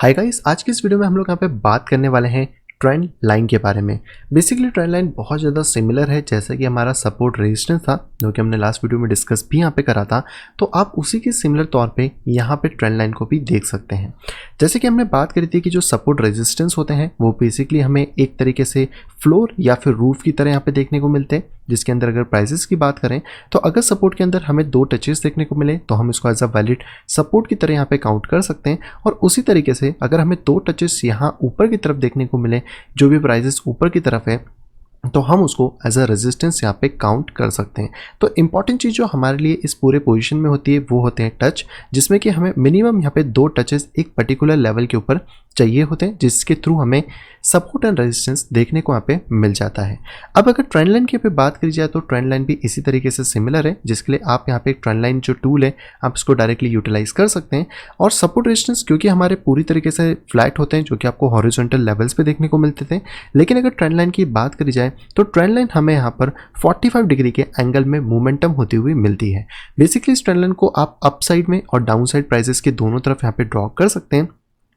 Hi guys, आज की इस वीडियो में हम लोग यहाँ पे बात करने वाले हैं ट्रेंड लाइन के बारे में। बेसिकली ट्रेंड लाइन बहुत ज़्यादा सिमिलर है जैसा कि हमारा सपोर्ट रेजिस्टेंस था जो कि हमने लास्ट वीडियो में डिस्कस भी यहाँ पे करा था। तो आप उसी के सिमिलर तौर पे यहाँ पे ट्रेंड लाइन को भी देख सकते हैं। जैसे कि हमने बात करी थी कि जो सपोर्ट रेजिस्टेंस होते हैं वो बेसिकली हमें एक तरीके से फ्लोर या फिर रूफ की तरह यहाँ पे देखने को मिलते हैं, जिसके अंदर अगर प्राइसेस की बात करें तो अगर सपोर्ट के अंदर हमें 2 टचेस देखने को मिले तो हम इसको एज अ वैलिड सपोर्ट की तरह यहाँ पे काउंट कर सकते हैं। और उसी तरीके से अगर हमें 2 टचेस यहाँ ऊपर की तरफ देखने को मिले, जो भी प्राइसेस ऊपर की तरफ है, तो हम उसको एज अ रेजिस्टेंस यहाँ पे काउंट कर सकते हैं। तो इंपॉर्टेंट चीज़ जो हमारे लिए इस पूरे पोजीशन में होती है वो होते हैं टच, जिसमें कि हमें मिनिमम यहाँ पे 2 टचेस एक पर्टिकुलर लेवल के ऊपर चाहिए होते हैं, जिसके थ्रू हमें सपोर्ट एंड रेजिस्टेंस देखने को यहाँ पे मिल जाता है। अब अगर ट्रेंड लाइन की पे बात करी जाए तो ट्रेंड लाइन भी इसी तरीके से सिमिलर है, जिसके लिए आप यहाँ पे एक ट्रेंड लाइन जो टूल है आप इसको डायरेक्टली यूटिलाइज कर सकते हैं। और सपोर्ट रेजिस्टेंस क्योंकि हमारे पूरी तरीके से फ्लैट होते हैं जो कि आपको हॉरिजॉन्टल लेवल्स पे देखने को मिलते थे, लेकिन अगर ट्रेंड लाइन की बात करी जाए तो ट्रेंड लाइन हमें यहाँ पर 45 डिग्री के एंगल में मोमेंटम होती हुई मिलती है। बेसिकली इस ट्रेंड लाइन को आप अप साइड में और डाउन साइड प्राइसेस के दोनों तरफ यहाँ पे ड्रॉ कर सकते हैं।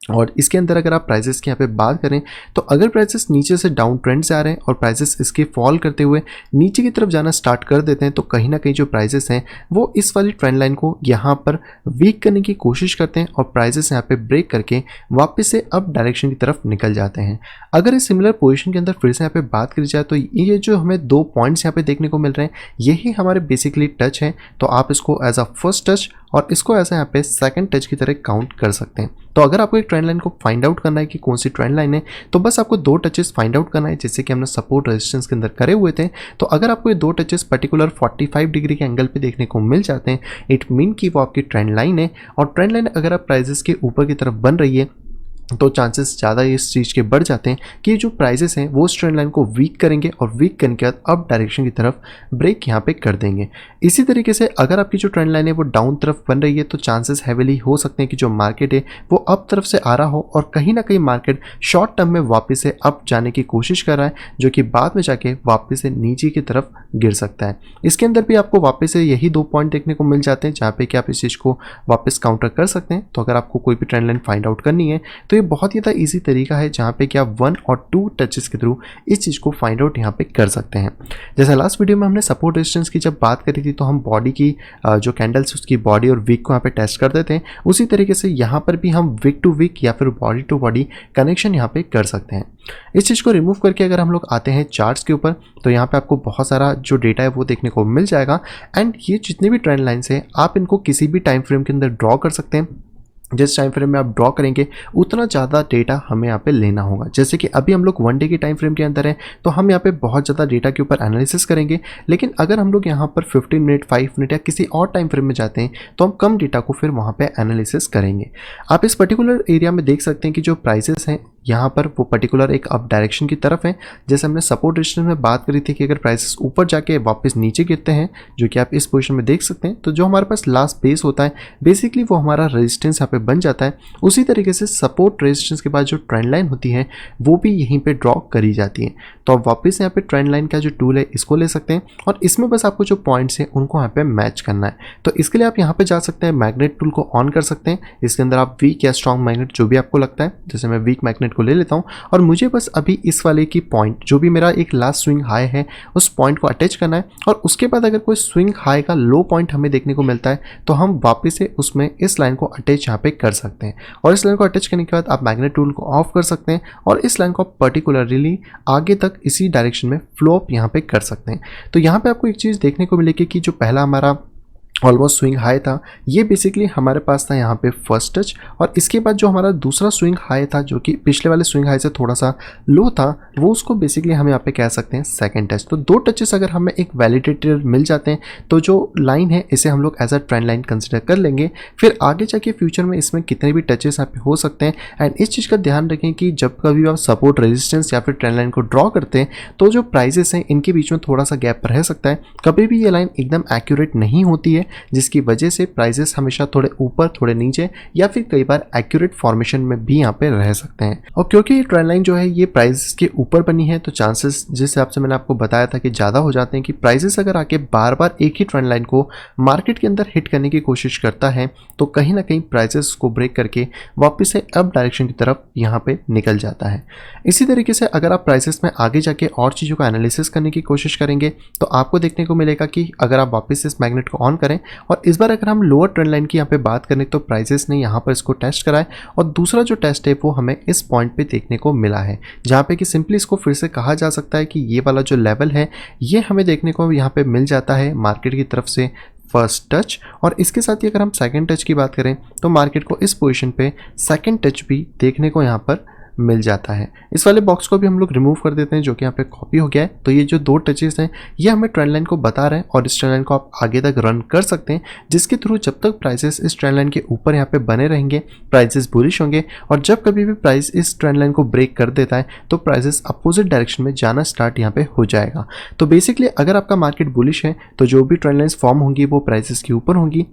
और इसके अंदर अगर आप प्राइसेस की यहाँ पे बात करें तो अगर प्राइसेस नीचे से डाउन ट्रेंड से आ रहे हैं और प्राइसेस इसके फॉल करते हुए नीचे की तरफ जाना स्टार्ट कर देते हैं, तो कहीं ना कहीं जो प्राइसेस हैं वो इस वाली ट्रेंड लाइन को यहाँ पर वीक करने की कोशिश करते हैं और प्राइसेस यहाँ पे ब्रेक करके वापस से अप डायरेक्शन की तरफ निकल जाते हैं। अगर इस सिमिलर पोजिशन के अंदर फिर से यहाँ पे बात करी जाए तो ये जो हमें 2 पॉइंट्स यहाँ पे देखने को मिल रहे हैं यही हमारे बेसिकली टच हैं। तो आप इसको एज अ फर्स्ट टच और इसको ऐसा यहाँ पे सेकंड टच की तरह काउंट कर सकते हैं। तो अगर आपको एक ट्रेंड लाइन को फाइंड आउट करना है कि कौन सी ट्रेंड लाइन है, तो बस आपको 2 टचेस फाइंड आउट करना है जैसे कि हमने सपोर्ट रेजिस्टेंस के अंदर करे हुए थे। तो अगर आपको ये 2 टचेस पर्टिकुलर 45 डिग्री के एंगल पे देखने को मिल जाते हैं, इट मीन कि वो आपकी ट्रेंड लाइन है। और ट्रेंड लाइन अगर आप प्राइजेस के ऊपर की तरफ बन रही है तो चांसेस ज़्यादा इस चीज़ के बढ़ जाते हैं कि जो प्राइसेस हैं वो ट्रेंड लाइन को वीक करेंगे और वीक करने के बाद अप डायरेक्शन की तरफ ब्रेक यहाँ पे कर देंगे। इसी तरीके से अगर आपकी जो ट्रेंड लाइन है वो डाउन तरफ बन रही है तो चांसेस हैविली हो सकते हैं कि जो मार्केट है वो अप तरफ से आ रहा हो और कहीं ना कहीं मार्केट शॉर्ट टर्म में वापस से अप जाने की कोशिश कर रहा है, जो कि बाद में जाके वापस से नीचे की तरफ गिर सकता है। इसके अंदर भी आपको वापस से यही 2 पॉइंट देखने को मिल जाते हैं जहाँ पे कि आप इस चीज़ को वापस काउंटर कर सकते हैं। तो अगर आपको कोई भी ट्रेंड लाइन फाइंड आउट करनी है तो ये बहुत ही ज़्यादा ईजी तरीका है जहाँ पे कि आप 1 और 2 टचेस के थ्रू इस चीज़ को फाइंड आउट यहाँ पे कर सकते हैं। जैसे लास्ट वीडियो में हमने सपोर्ट रेजिस्टेंस की जब बात करी थी तो हम बॉडी की जो कैंडल्स उसकी बॉडी और वीक को यहाँ पे टेस्ट कर देते हैं, उसी तरीके से यहाँ पर भी हम वीक टू वीक या फिर बॉडी टू बॉडी कनेक्शन यहाँ पे कर सकते हैं। इस चीज़ को रिमूव करके अगर हम लोग आते हैं चार्ट्स के ऊपर तो यहाँ पे आपको बहुत सारा जो डेटा है वो देखने को मिल जाएगा। एंड ये जितने भी ट्रेंड लाइन्स हैं आप इनको किसी भी टाइम फ्रेम के अंदर ड्रॉ कर सकते हैं। जिस टाइम फ्रेम में आप ड्रॉ करेंगे उतना ज़्यादा डेटा हमें यहाँ पे लेना होगा। जैसे कि अभी हम लोग 1 डे की टाइम फ्रेम के अंदर हैं तो हम यहाँ पे बहुत ज़्यादा डेटा के ऊपर एनालिसिस करेंगे, लेकिन अगर हम लोग यहाँ पर 15 मिनट 5 मिनट या किसी और टाइम फ्रेम में जाते हैं तो हम कम डेटा को फिर वहाँ पे एनालिसिस करेंगे। आप इस पर्टिकुलर एरिया में देख सकते हैं कि जो प्राइसेस हैं यहाँ पर वो पर्टिकुलर एक अप डायरेक्शन की तरफ है। जैसे हमने सपोर्ट रेजिस्टेंस में बात करी थी कि अगर प्राइसेस ऊपर जाके वापस नीचे गिरते हैं, जो कि आप इस पोजीशन में देख सकते हैं, तो जो हमारे पास लास्ट बेस होता है बेसिकली वो हमारा रेजिस्टेंस यहाँ पे बन जाता है। उसी तरीके से सपोर्ट रेजिस्टेंस के बाद जो ट्रेंड लाइन होती है वो भी यहीं पे ड्रॉ करी जाती है। तो आप वापस यहाँ पे ट्रेंड लाइन का जो टूल है इसको ले सकते हैं और इसमें बस आपको जो पॉइंट्स हैं उनको यहाँ पे मैच करना है। तो इसके लिए आप यहाँ पे जा सकते हैं, मैग्नेट टूल को ऑन कर सकते हैं। इसके अंदर आप वीक या स्ट्रॉन्ग मैग्नेट जो भी आपको लगता है, जैसे मैं वीक मैग्नेट को ले लेता हूँ और मुझे बस अभी इस वाले की पॉइंट जो भी मेरा एक लास्ट स्विंग हाई है उस पॉइंट को अटैच करना है। और उसके बाद अगर कोई स्विंग हाई का लो पॉइंट हमें देखने को मिलता है तो हम वापस से उसमें इस लाइन को अटैच यहाँ पे कर सकते हैं। और इस लाइन को अटैच करने के बाद आप मैग्नेट टूल को ऑफ कर सकते हैं और इस लाइन को आप पर्टिकुलरली आगे तक इसी डायरेक्शन में फ्लो अप यहाँ पे कर सकते हैं। तो यहाँ पे आपको एक चीज़ देखने को मिलेगी कि जो पहला हमारा ऑलमोस्ट स्विंग हाई था ये बेसिकली हमारे पास था यहाँ पे फर्स्ट टच, और इसके बाद जो हमारा दूसरा स्विंग हाई था जो कि पिछले वाले स्विंग हाई से थोड़ा सा लो था, वो उसको बेसिकली हम यहाँ पे कह सकते हैं सेकंड टच। तो 2 टचेस अगर हमें एक वैलिडेटर मिल जाते हैं तो जो लाइन है इसे हम लोग as a trend line consider कर लेंगे। फिर आगे जाके फ्यूचर में इसमें कितने भी टचेस यहाँ पे हो सकते हैं। एंड इस चीज़ का ध्यान रखें कि जब कभी आप सपोर्ट रेजिस्टेंस या फिर ट्रेंड लाइन को ड्रॉ करते हैं तो जो प्राइजेस हैं इनके बीच में थोड़ा सा गैप रह सकता है। कभी भी ये लाइन एकदम एक्यूरेट नहीं होती है है, जिसकी वजह से प्राइसेस हमेशा थोड़े ऊपर थोड़े नीचे या फिर कई बार एक्यूरेट फॉर्मेशन में भी यहाँ पे रह सकते हैं। और क्योंकि ये ट्रेंड लाइन जो है ये प्राइसेस के ऊपर बनी है, तो चांसेस जिस हिसाब से मैंने आपको बताया था कि ज़्यादा हो जाते हैं कि प्राइसेस अगर आके बार बार एक ही ट्रेंड लाइन को मार्केट के अंदर हिट करने की कोशिश करता है तो कहीं ना कहीं प्राइसेस को ब्रेक करके वापस से अप डायरेक्शन की तरफ यहाँ पे निकल जाता है। इसी तरीके से अगर आप प्राइसेस में आगे जाके और चीज़ों का एनालिसिस करने की कोशिश करेंगे तो आपको देखने को मिलेगा कि अगर आप वापस इस मैग्नेट को ऑन करें और इस बार अगर हम लोअर ट्रेंड लाइन की यहाँ पे बात करें तो प्राइसेस ने यहाँ पर इसको टेस्ट करा है, और दूसरा जो टेस्ट है वो हमें इस पॉइंट पे देखने को मिला है, जहाँ पे कि सिंपली इसको फिर से कहा जा सकता है कि ये वाला जो लेवल है ये हमें देखने को यहाँ पे मिल जाता है मार्केट की तरफ से फर्स्ट टच। और इसके साथ ही अगर हम सेकंड टच की बात करें तो मार्केट को इस पोजीशन पे सेकंड टच भी देखने को यहाँ पर मिल जाता है। इस वाले बॉक्स को भी हम लोग रिमूव कर देते हैं जो कि यहाँ पे कॉपी हो गया है। तो ये जो दो टचेस हैं ये हमें ट्रेंड लाइन को बता रहे हैं और इस ट्रेंड लाइन को आप आगे तक रन कर सकते हैं, जिसके थ्रू जब तक प्राइसेस इस ट्रेंड लाइन के ऊपर यहाँ पे बने रहेंगे प्राइसेस बुलिश होंगे, और जब कभी भी प्राइस इस ट्रेंड लाइन को ब्रेक कर देता है तो प्राइसेस अपोजिट डायरेक्शन में जाना स्टार्ट यहाँ पे हो जाएगा। तो बेसिकली अगर आपका मार्केट बुलिश है तो जो भी ट्रेंड लाइन्स फॉर्म होंगी वो प्राइसेस के ऊपर होंगी,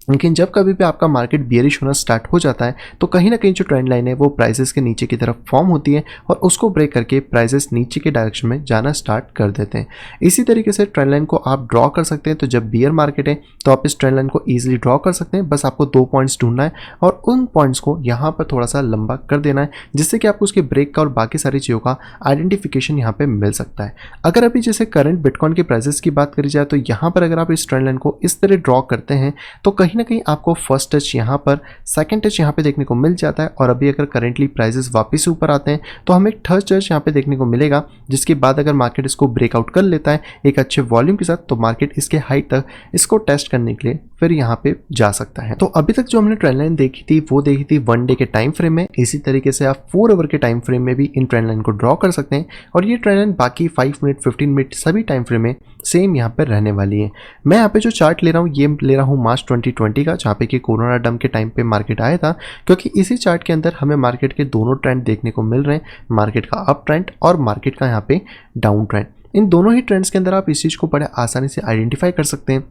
लेकिन जब कभी भी आपका मार्केट बियरिश होना स्टार्ट हो जाता है तो कहीं ना कहीं जो ट्रेंड लाइन है वो प्राइसेस के नीचे की तरफ फॉर्म होती है और उसको ब्रेक करके प्राइसेस नीचे के डायरेक्शन में जाना स्टार्ट कर देते हैं। इसी तरीके से ट्रेंड लाइन को आप ड्रॉ कर सकते हैं। तो जब बियर मार्केट है तो आप इस ट्रेंड लाइन को ईजिली ड्रॉ कर सकते हैं, बस आपको 2 पॉइंट्स ढूंढना है और उन पॉइंट्स को यहाँ पर थोड़ा सा लंबा कर देना है, जिससे कि आपको उसके ब्रेक का और बाकी सारी चीज़ों का आइडेंटिफिकेशन यहाँ पे मिल सकता है। अगर अभी जैसे करंट बिटकॉइन के प्राइसेस की बात करी जाए तो यहाँ पर अगर आप इस ट्रेंड लाइन को इस तरह ड्रॉ करते हैं तो कहीं ना कहीं आपको फर्स्ट टच यहाँ पर, सेकंड टच यहाँ पे देखने को मिल जाता है, और अभी अगर करेंटली प्राइसेस वापस ऊपर आते हैं तो हमें एक थर्ड टच यहाँ पे देखने को मिलेगा, जिसके बाद अगर मार्केट इसको ब्रेकआउट कर लेता है एक अच्छे वॉल्यूम के साथ तो मार्केट इसके हाई तक इसको टेस्ट करने के लिए फिर यहाँ पे जा सकता है। तो अभी तक जो हमने ट्रेंड लाइन देखी थी वो देखी थी 1 डे के टाइम फ्रेम में। इसी तरीके से आप 4 आवर के टाइम फ्रेम में भी इन ट्रेंड लाइन को ड्रॉ कर सकते हैं, और ये ट्रेंड लाइन बाकी 5 मिनट 15 मिनट सभी टाइम फ्रेम में सेम यहाँ पर रहने वाली है। मैं यहाँ पे जो चार्ट ले रहा हूँ ये ले रहा हूँ मार्च 2020 का, जहाँ पे कि कोरोना डंप के टाइम पे मार्केट आया था, क्योंकि इसी चार्ट के अंदर हमें मार्केट के दोनों ट्रेंड देखने को मिल रहे हैं, मार्केट का अप ट्रेंड और मार्केट का यहाँ पे डाउन ट्रेंड। इन दोनों ही ट्रेंड्स के अंदर आप इस चीज़ को बड़े आसानी से आइडेंटिफाई कर सकते हैं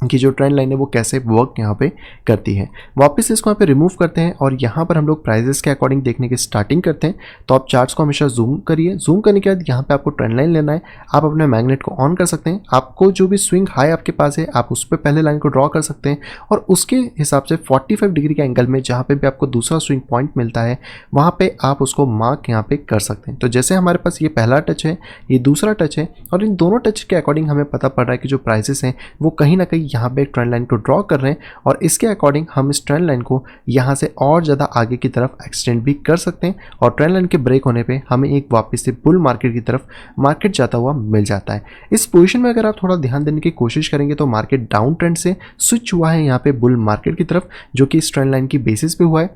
कि जो ट्रेंड लाइन है वो कैसे वर्क यहाँ पे करती है। वापस इसको यहाँ पे रिमूव करते हैं और यहाँ पर हम लोग प्राइजेस के अकॉर्डिंग देखने की स्टार्टिंग करते हैं। तो आप चार्ट्स को हमेशा जूम करिए, जूम करने के बाद यहाँ पे आपको ट्रेंड लाइन लेना है, आप अपने मैग्नेट को ऑन कर सकते हैं। आपको जो भी स्विंग हाई आपके पास है आप उस पर पहले लाइन को ड्रॉ कर सकते हैं, और उसके हिसाब से 45 डिग्री के एंगल में जहाँ पे भी आपको दूसरा स्विंग पॉइंट मिलता है वहाँ पे आप उसको मार्क यहाँ पे कर सकते हैं। तो जैसे हमारे पास ये पहला टच है, ये दूसरा टच है, और इन दोनों टच के अकॉर्डिंग हमें पता पड़ रहा है कि जो प्राइसेस हैं वो कहीं ना कहीं यहाँ पे ट्रेंड लाइन को ड्रॉ कर रहे हैं, और इसके अकॉर्डिंग हम इस ट्रेंड लाइन को यहाँ से और ज़्यादा आगे की तरफ एक्सटेंड भी कर सकते हैं, और ट्रेंड लाइन के ब्रेक होने पे हमें एक वापस से बुल मार्केट की तरफ मार्केट जाता हुआ मिल जाता है। इस पोजीशन में अगर आप थोड़ा ध्यान देने की कोशिश करेंगे तो मार्केट डाउन ट्रेंड से स्विच हुआ है यहाँ पे बुल मार्केट की तरफ, जो कि इस ट्रेंड लाइन की बेसिस पे हुआ है।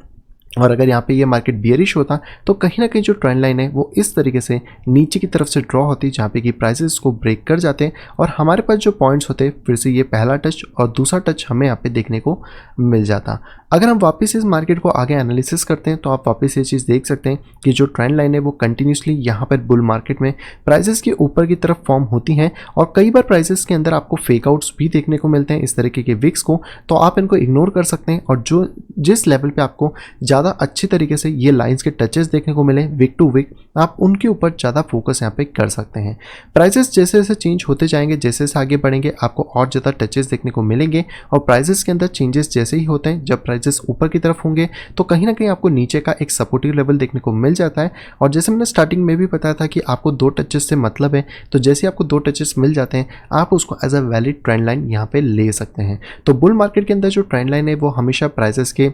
और अगर यहाँ पे ये मार्केट बियरिश होता तो कहीं ना कहीं जो ट्रेंड लाइन है वो इस तरीके से नीचे की तरफ से ड्रॉ होती, जहाँ पे कि प्राइसेस को ब्रेक कर जाते हैं, और हमारे पास जो पॉइंट्स होते फिर से ये पहला टच और दूसरा टच हमें यहाँ पे देखने को मिल जाता। अगर हम वापस इस मार्केट को आगे एनालिसिस करते हैं तो आप वापस ये चीज़ देख सकते हैं कि जो ट्रेंड लाइन है वो कंटिन्यूसली यहाँ पर बुल मार्केट में प्राइसेस के ऊपर की तरफ फॉर्म होती हैं, और कई बार प्राइसेस के अंदर आपको फेक आउट्स भी देखने को मिलते हैं इस तरीके के विक्स को, तो आप इनको इग्नोर कर सकते हैं। और जो जिस लेवल पे आपको ज़्यादा अच्छी तरीके से ये लाइंस के टचेस देखने को मिले विक टू विक, आप उनके ऊपर ज़्यादा फोकस यहाँ पे कर सकते हैं। प्राइसेस जैसे जैसे चेंज होते जाएंगे, जैसे जैसे आगे बढ़ेंगे आपको और ज़्यादा टचेस देखने को मिलेंगे, और प्राइसेस के अंदर चेंजेस जैसे ही होते हैं, जब प्राइसेस ऊपर की तरफ होंगे तो कहीं ना कहीं आपको नीचे का एक सपोर्टिव लेवल देखने को मिल जाता है। और जैसे मैंने स्टार्टिंग में भी बताया था कि आपको 2 टचेस से मतलब है, तो जैसे आपको 2 टचेस मिल जाते हैं आप उसको as a valid trend line यहाँ पे ले सकते हैं। तो बुल मार्केट के अंदर जो ट्रेंड लाइन है वो हमेशा प्राइसेस के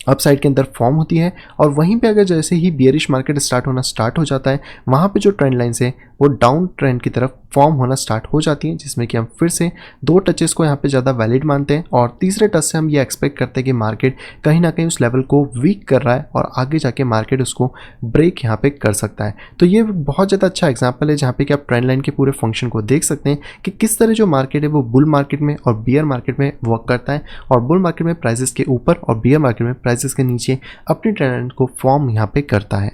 अपसाइड के अंदर फॉर्म होती है, और वहीं पे अगर जैसे ही बियरिश मार्केट स्टार्ट होना स्टार्ट हो जाता है वहाँ पे जो ट्रेंड लाइन्स है वो डाउन ट्रेंड की तरफ फॉर्म होना स्टार्ट हो जाती हैं, जिसमें कि हम फिर से 2 टचेस को यहाँ पे ज़्यादा वैलिड मानते हैं, और तीसरे टच से हम ये एक्सपेक्ट करते हैं कि मार्केट कहीं ना कहीं उस लेवल को वीक कर रहा है और आगे जाके मार्केट उसको ब्रेक यहाँ पे कर सकता है। तो ये बहुत ज़्यादा अच्छा एग्जाम्पल है जहाँ पे कि आप ट्रेंड लाइन के पूरे फंक्शन को देख सकते हैं कि किस तरह जो मार्केट है वो बुल मार्केट में और बियर मार्केट में वर्क करता है, और बुल मार्केट में प्राइसेस के ऊपर और बियर मार्केट में प्राइसेस के नीचे अपनी ट्रेंड को फॉर्म यहाँ पे करता है।